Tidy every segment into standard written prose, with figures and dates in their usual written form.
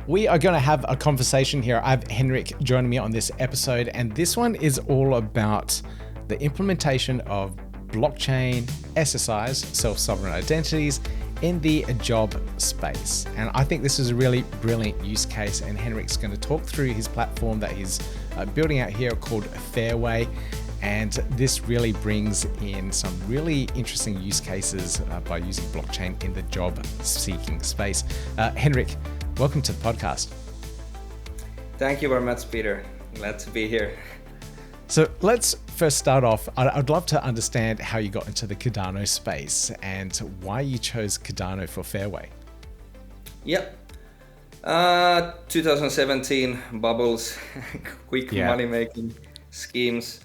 We are going to have a conversation here. I have Henrik joining me on this episode, and this one is all about the implementation of blockchain, SSIs, self-sovereign identities, in the job space. And I think this is a really brilliant use case, and Henrik's going to talk through his platform that he's building out here called Fairway. And this really brings in some really interesting use cases by using blockchain in the job seeking space. Henrik, welcome to the podcast. Thank you very much, Peter. Glad to be here. So let's first start off. I'd love to understand how you got into the Cardano space and why you chose Cardano for Fairway. Yep. 2017 bubbles, quick money making schemes.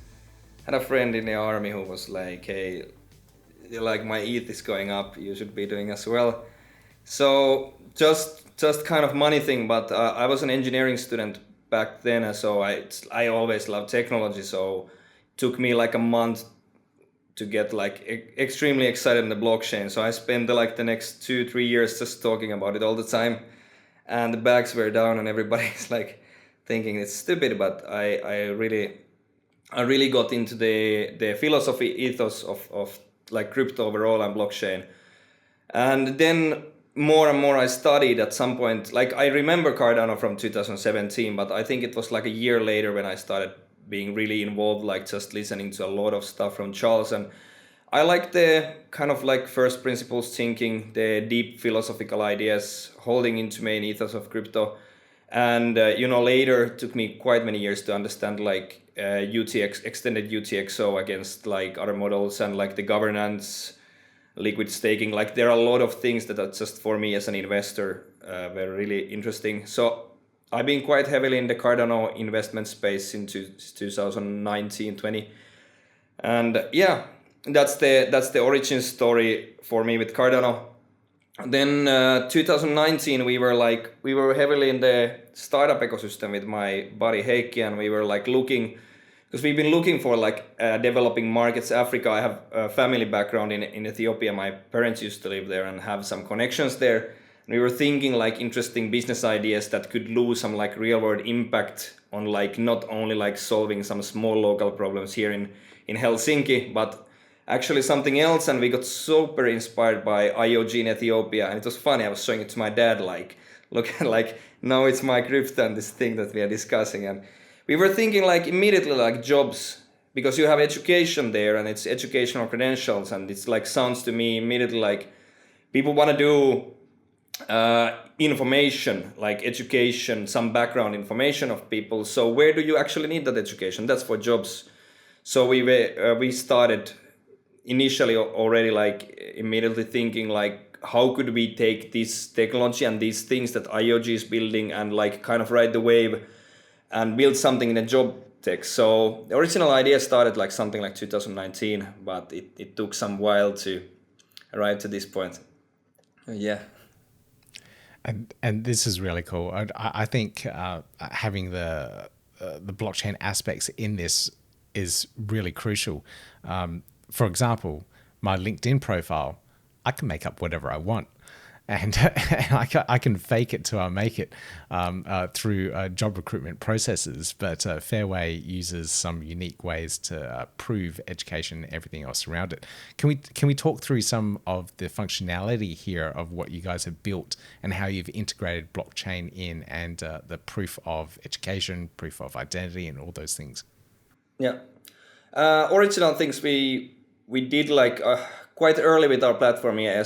Had a friend in the army who was like, hey, like my ETH is going up, you should be doing as well. So just kind of money thing, but I was an engineering student back then, so I always loved technology, so it took me like a month to get like extremely excited in the blockchain. So I spent like the next 2-3 years just talking about it all the time, and the bags were down and everybody's like thinking it's stupid, but I really got into the philosophy ethos of like crypto overall and blockchain. And then more and more I studied at some point. Like I remember Cardano from 2017, but I think it was like a year later when I started being really involved, like just listening to a lot of stuff from Charles. And I like the kind of like first principles thinking, the deep philosophical ideas, holding into main ethos of crypto. And later it took me quite many years to understand like UTX, extended UTXO against like other models and like the governance, liquid staking. Like there are a lot of things that are just for me as an investor were really interesting. So I've been quite heavily in the Cardano investment space into 2019-20, and yeah, that's the origin story for me with Cardano. Then 2019 we were heavily in the startup ecosystem with my buddy Heikki, and we were like looking, because we've been looking for like developing markets. Africa, I have a family background in Ethiopia. My parents used to live there and have some connections there. And we were thinking like interesting business ideas that could lose some like real world impact on like not only like solving some small local problems here in Helsinki, but actually something else. And we got super inspired by IOG in Ethiopia, and it was funny. I was showing it to my dad, like, look, like now it's my crypto and this thing that we are discussing. And we were thinking like immediately like jobs, because you have education there and it's educational credentials, and it's like sounds to me immediately like people want to do information, like education, some background information of people. So where do you actually need that education? That's for jobs. So we started initially already like immediately thinking like how could we take this technology and these things that IOG is building and like kind of ride the wave and build something in a job tech. So the original idea started like something like 2019, but it took some while to arrive to this point. Yeah. And this is really cool. I think having the blockchain aspects in this is really crucial. For example, my LinkedIn profile, I can make up whatever I want, and I can fake it till I make it through job recruitment processes. But Fairway uses some unique ways to prove education and everything else around it. Can we talk through some of the functionality here of what you guys have built and how you've integrated blockchain in, and the proof of education, proof of identity, and all those things? Yeah. Original things we did like quite early with our platform here,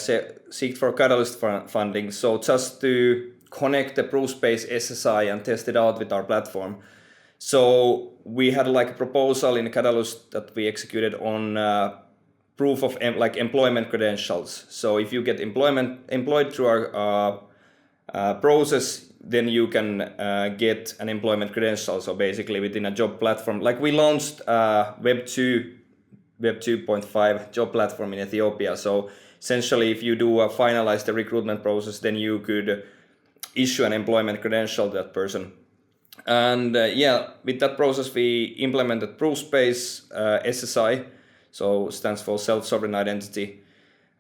seek for Catalyst funding. So just to connect the proof space SSI and test it out with our platform. So we had like a proposal in Catalyst that we executed on proof of like employment credentials. So if you get employed through our process, then you can get an employment credential. So basically within a job platform, like we launched Web 2.5 job platform in Ethiopia. So essentially if you finalize the recruitment process, then you could issue an employment credential to that person. And with that process we implemented proof space SSI, so stands for self-sovereign identity.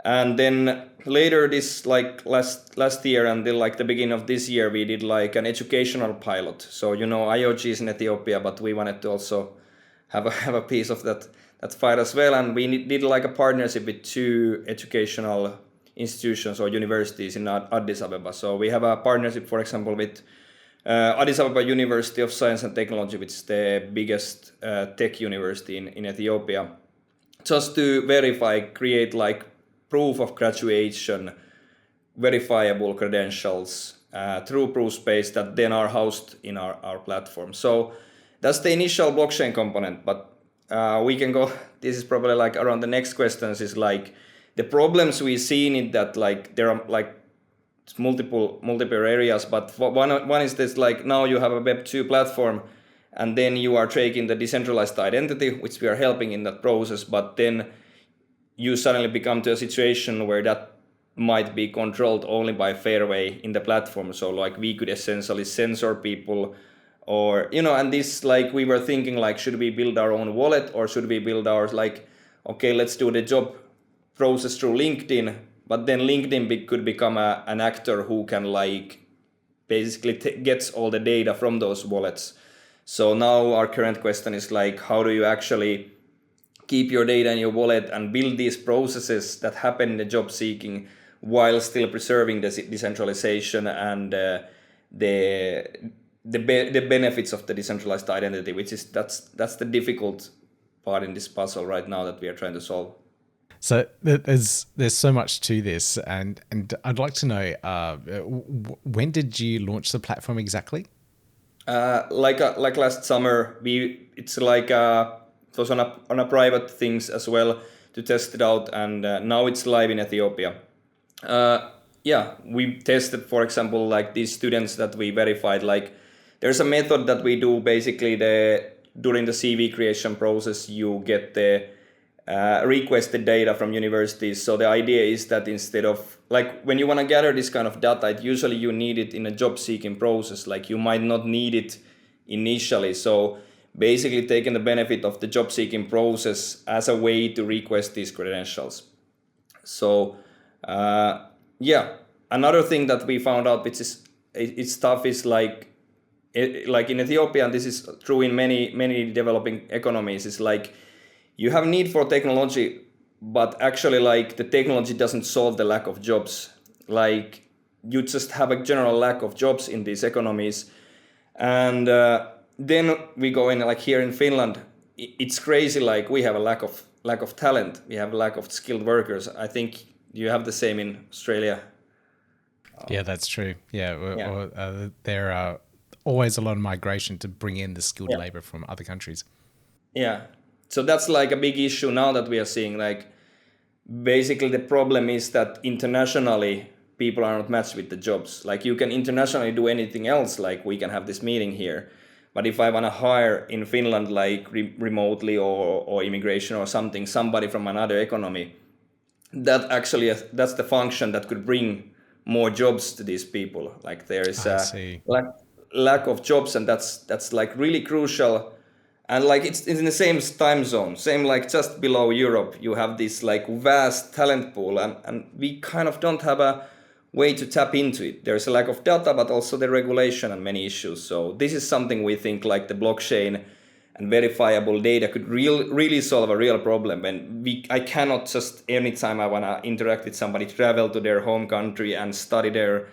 And then later this like last year until like the beginning of this year, we did like an educational pilot. So IoG is in Ethiopia, but we wanted to also have a piece of that fight as well. And we did like a partnership with 2 educational institutions or universities in Addis Ababa. So we have a partnership, for example, with Addis Ababa University of Science and Technology, which is the biggest tech university in Ethiopia, just to create like proof of graduation, verifiable credentials through proof space that then are housed in our platform. So that's the initial blockchain component, but we can go, this is probably like around the next questions, is like the problems we see in it, that like there are like multiple areas, but one is this, like now you have a Web2 platform and then you are taking the decentralized identity, which we are helping in that process, but then you suddenly become to a situation where that might be controlled only by Fairway in the platform. So like we could essentially censor people, or and this, like we were thinking like, should we build our own wallet, or should we build our, like, okay, let's do the job process through LinkedIn, but then LinkedIn could become an actor who can like basically gets all the data from those wallets. So now our current question is like, how do you actually keep your data in your wallet and build these processes that happen in the job seeking while still preserving the decentralization and the benefits of the decentralized identity, which is that's the difficult part in this puzzle right now that we are trying to solve. So there's so much to this, and I'd like to know when did you launch the platform exactly? Like last summer, it's like it was on a private things as well to test it out, and now it's live in Ethiopia. We tested, for example, like these students that we verified. Like there's a method that we do basically during the CV creation process. You get the requested data from universities. So the idea is that instead of, like, when you want to gather this kind of data, usually you need it in a job seeking process. Like you might not need it initially. So basically taking the benefit of the job seeking process as a way to request these credentials. So another thing that we found out, which is it's tough, is like in Ethiopia, and this is true in many developing economies, is like you have need for technology, but actually like the technology doesn't solve the lack of jobs. Like you just have a general lack of jobs in these economies. And then we go in, like here in Finland, it's crazy. Like we have a lack of talent. We have a lack of skilled workers. I think you have the same in Australia. Yeah, that's true. Yeah. There are always a lot of migration to bring in the skilled labor from other countries. Yeah. So that's like a big issue now that we are seeing. Like basically the problem is that internationally people are not matched with the jobs. Like you can internationally do anything else. Like we can have this meeting here, but if I want to hire in Finland, like remotely or immigration or somebody from another economy, that's the function that could bring more jobs to these people. Like there is a lack of jobs, and that's like really crucial. And like it's in the same time zone, same like just below Europe, you have this like vast talent pool, and we kind of don't have a way to tap into it. There's a lack of data, but also the regulation and many issues. So this is something we think like the blockchain and verifiable data could really solve a real problem. And I cannot just anytime I want to interact with somebody, travel to their home country and study their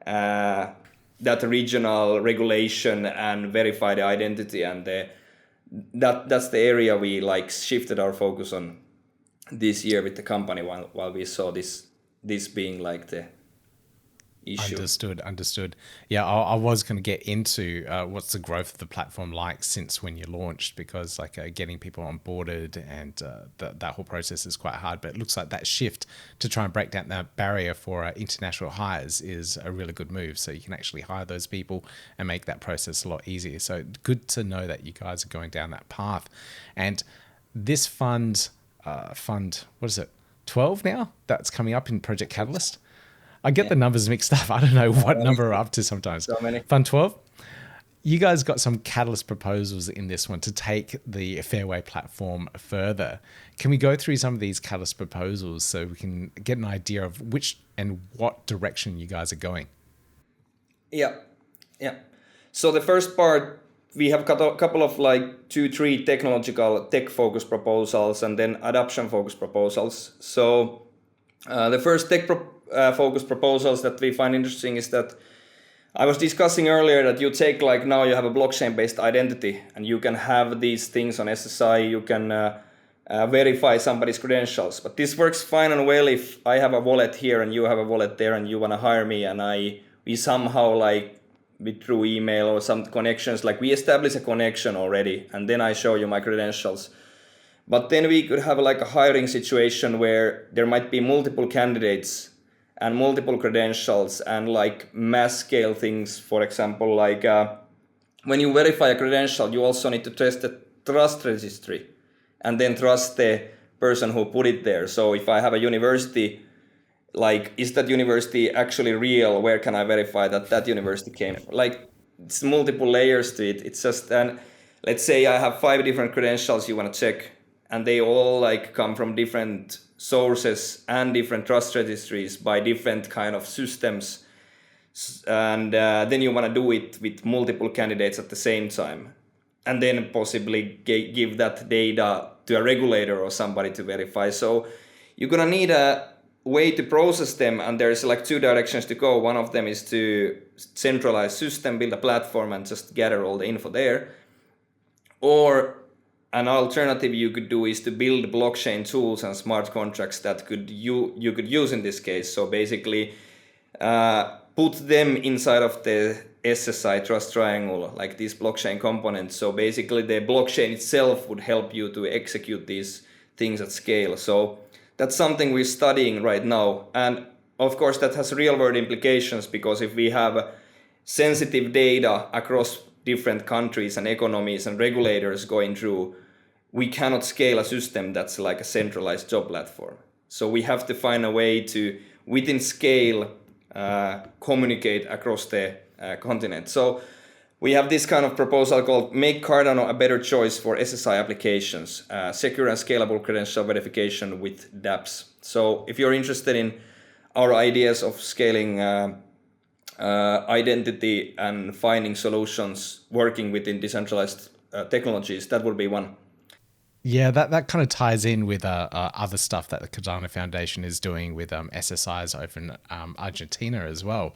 that regional regulation and verify the identity, and that's the area we like shifted our focus on this year with the company while we saw this being like the issue. Understood. Yeah, I was going to get into what's the growth of the platform like since when you launched, because like getting people onboarded and that whole process is quite hard. But it looks like that shift to try and break down that barrier for international hires is a really good move. So you can actually hire those people and make that process a lot easier. So good to know that you guys are going down that path. And this fund, what is it, 12 now? That's coming up in Project Catalyst. I get the numbers mixed up. I don't know what number we're up to sometimes. So many. Fund 12? You guys got some catalyst proposals in this one to take the Fairway platform further. Can we go through some of these catalyst proposals so we can get an idea of which and what direction you guys are going? Yeah, yeah. So the first part, we have got a couple of like 2, 3 technological tech-focused proposals and then adoption-focused proposals. So the first tech-focused proposals that we find interesting is that I was discussing earlier that you take like now you have a blockchain-based identity and you can have these things on SSI, you can verify somebody's credentials. But this works fine and well if I have a wallet here and you have a wallet there and you want to hire me and we somehow like through email or some connections, like we establish a connection already and then I show you my credentials. But then we could have like a hiring situation where there might be multiple candidates and multiple credentials and like mass scale things. For example, like when you verify a credential, you also need to test the trust registry and then trust the person who put it there. So if I have a university, like, is that university actually real? Where can I verify that that university came from? Like, it's multiple layers to it. It's just, and let's say I have 5 different credentials you want to check and they all like come from different sources and different trust registries by different kind of systems, and then you want to do it with multiple candidates at the same time and then possibly give that data to a regulator or somebody to verify. So you're gonna need a way to process them, and there's like 2 directions to go. One of them is to centralize system, build a platform and just gather all the info there, or an alternative you could do is to build blockchain tools and smart contracts that you could use in this case. So basically put them inside of the SSI trust triangle, like these blockchain components. So basically the blockchain itself would help you to execute these things at scale. So that's something we're studying right now. And of course that has real world implications, because if we have sensitive data across different countries and economies and regulators going through, we cannot scale a system that's like a centralized job platform. So we have to find a way to, within scale, communicate across the continent. So we have this kind of proposal called Make Cardano a Better Choice for SSI Applications, Secure and Scalable Credential Verification with dApps. So if you're interested in our ideas of scaling identity and finding solutions working within decentralized technologies, that would be one. Yeah, that kind of ties in with other stuff that the Cardano Foundation is doing with SSIs over in Argentina as well,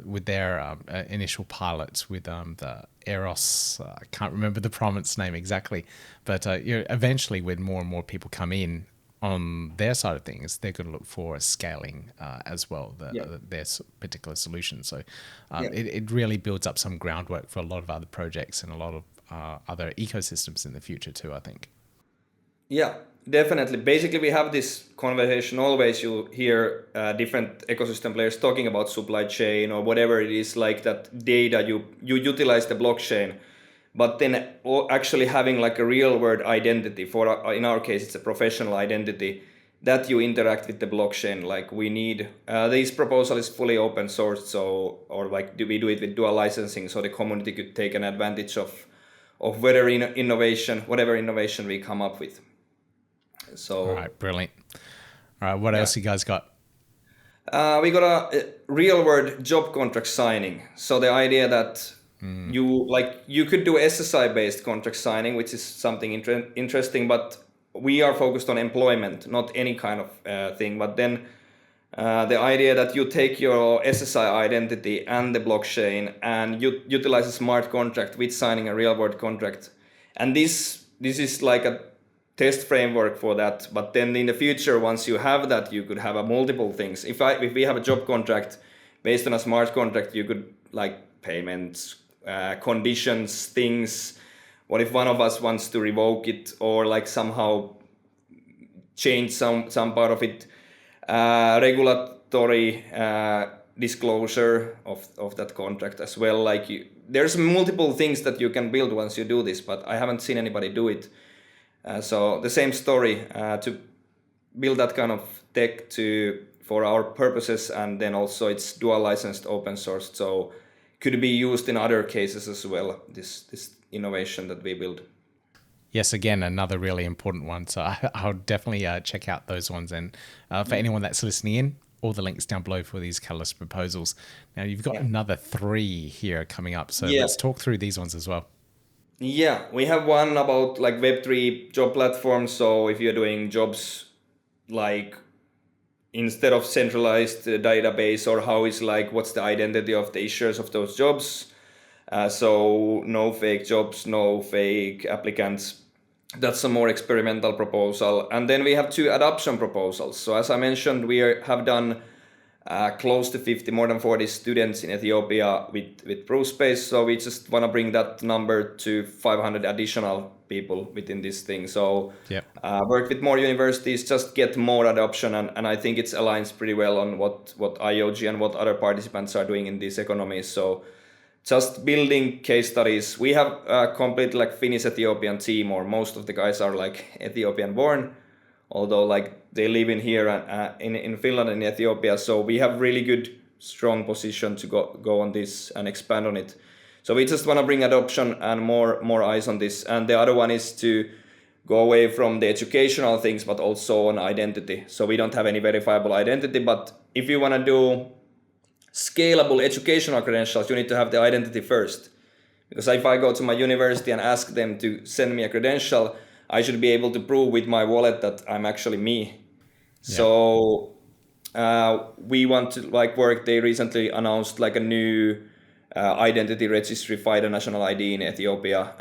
with their initial pilots with the Eros. I can't remember the province name exactly, but eventually when more and more people come in on their side of things, they're going to look for scaling as well, their particular solution. So it really builds up some groundwork for a lot of other projects and a lot of other ecosystems in the future too, I think. Yeah, definitely. Basically, we have this conversation always. You hear different ecosystem players talking about supply chain or whatever it is, like that data, you utilize the blockchain, but then actually having like a real world identity. For in our case, it's a professional identity that you interact with the blockchain. Like we need, this proposal is fully open source, so, or like we do it with dual licensing, so the community could take an advantage of whatever innovation we come up with. So, all right, brilliant. All right, what else you guys got? We got a real world job contract signing. So the idea that you could do SSI based contract signing, which is something interesting, but we are focused on employment, not any kind of thing. But then the idea that you take your SSI identity and the blockchain and you utilize a smart contract with signing a real world contract, and this is like a test framework for that. But then in the future, once you have that, you could have a multiple things. If we have a job contract based on a smart contract, you could like payments, conditions, things. What if one of us wants to revoke it or like somehow change some part of it? Regulatory disclosure of that contract as well. Like there's multiple things that you can build once you do this, but I haven't seen anybody do it. So the same story, to build that kind of tech for our purposes, and then also it's dual licensed open source, so could be used in other cases as well, this innovation that we build. Yes, again, another really important one. So I'll definitely check out those ones. And for anyone that's listening in, all the links down below for these Catalyst proposals. Now, you've got another 3 here coming up. So let's talk through these ones as well. Yeah, we have one about like Web3 job platforms. So if you're doing jobs like instead of centralized database, or how is like what's the identity of the issuers of those jobs. So no fake jobs, no fake applicants. That's a more experimental proposal. And then we have 2 adoption proposals. So as I mentioned, have done close to 50, more than 40 students in Ethiopia with ProSpace. So we just want to bring that number to 500 additional people within this thing. So work with more universities, just get more adoption. And I think it aligns pretty well on what IOG and what other participants are doing in these economies. So just building case studies. We have a complete like Finnish Ethiopian team, or most of the guys are like Ethiopian born, although like they live in here in Finland and Ethiopia. So we have really good, strong position to go on this and expand on it. So we just want to bring adoption and more eyes on this. And the other one is to go away from the educational things, but also on identity. So we don't have any verifiable identity, but if you want to do scalable educational credentials, you need to have the identity first. Because if I go to my university and ask them to send me a credential, I should be able to prove with my wallet that I'm actually me. Yeah. So we want to like work. They recently announced like a new identity registry, FIDO national ID in Ethiopia,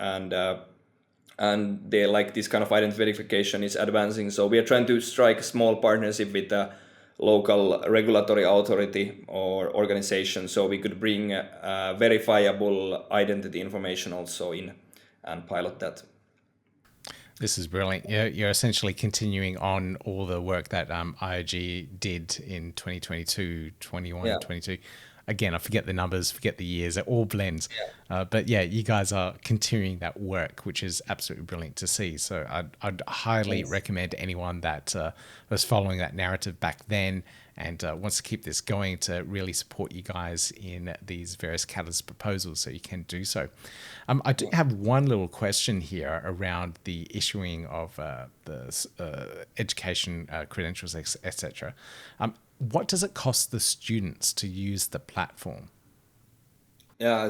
and they like this kind of identity verification is advancing. So we are trying to strike a small partnership with the local regulatory authority or organization, so we could bring verifiable identity information also in and pilot that. This is brilliant. You're essentially continuing on all the work that IOG did in 2022, 21, 22. Again, I forget the numbers, forget the years, it all blends. But yeah, you guys are continuing that work, which is absolutely brilliant to see. So I'd highly recommend anyone that was following that narrative back then and wants to keep this going to really support you guys in these various Catalyst proposals, so you can do so. I do have one little question here around the issuing of the education credentials, etc. What does it cost the students to use the platform?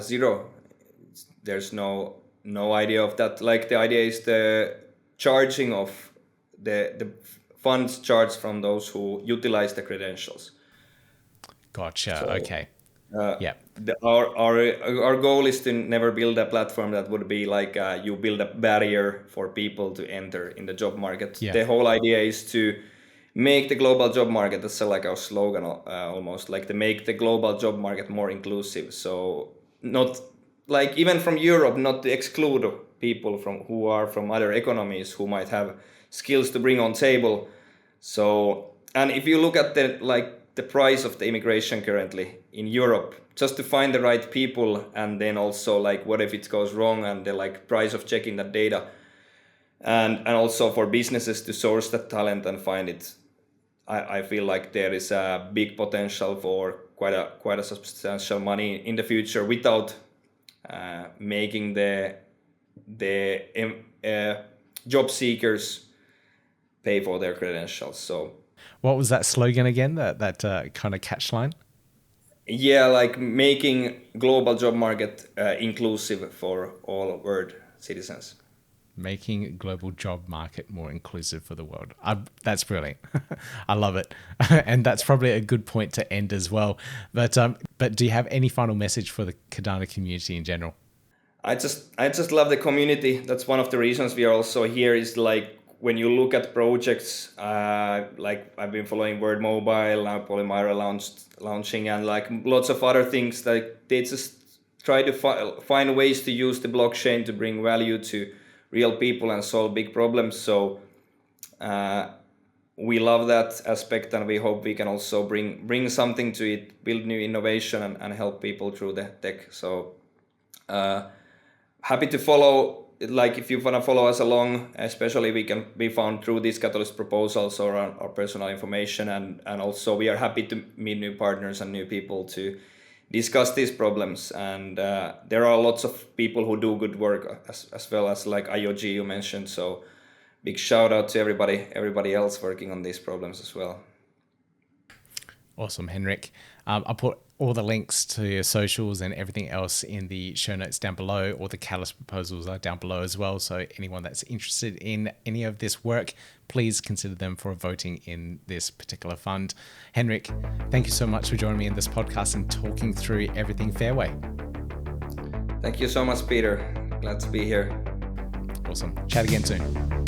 Zero. There's no idea of that. Like the idea is the charging of the funds charged from those who utilize the credentials. Gotcha. So, okay. Our goal is to never build a platform that would be like you build a barrier for people to enter in the job market. The whole idea is to make the global job market, that's like our slogan almost, like to make the global job market more inclusive. So not like even from Europe, not to exclude people who are from other economies who might have skills to bring on table. So, and if you look at the price of the immigration currently in Europe, just to find the right people, and then also like what if it goes wrong, and the like price of checking that data, and also for businesses to source that talent and find it. I feel like there is a big potential for quite a substantial money in the future without making the job seekers pay for their credentials. So, what was that slogan again? That kind of catch line? Yeah, like making global job market inclusive for all world citizens. Making global job market more inclusive for the world. That's brilliant. I love it. And that's probably a good point to end as well. But do you have any final message for the Cardano community in general? I just love the community. That's one of the reasons we are also here, is like when you look at projects, like I've been following Word Mobile, now Polymyra launching, and like lots of other things, like they just try to find ways to use the blockchain to bring value to real people and solve big problems. So we love that aspect, and we hope we can also bring something to it, build new innovation, and help people through the tech. So happy to follow. Like if you want to follow us along, especially we can be found through these Catalyst proposals or our personal information, and also we are happy to meet new partners and new people to discuss these problems. And there are lots of people who do good work as well as like IOG you mentioned. So big shout out to everybody else working on these problems as well. Awesome, Henrik. I'll put all the links to your socials and everything else in the show notes down below, or the catalyst proposals are down below as well. So anyone that's interested in any of this work, please consider them for voting in this particular fund. Henrik, thank you so much for joining me in this podcast and talking through everything Fairway. Thank you so much, Peter. Glad to be here. Awesome. Chat again soon.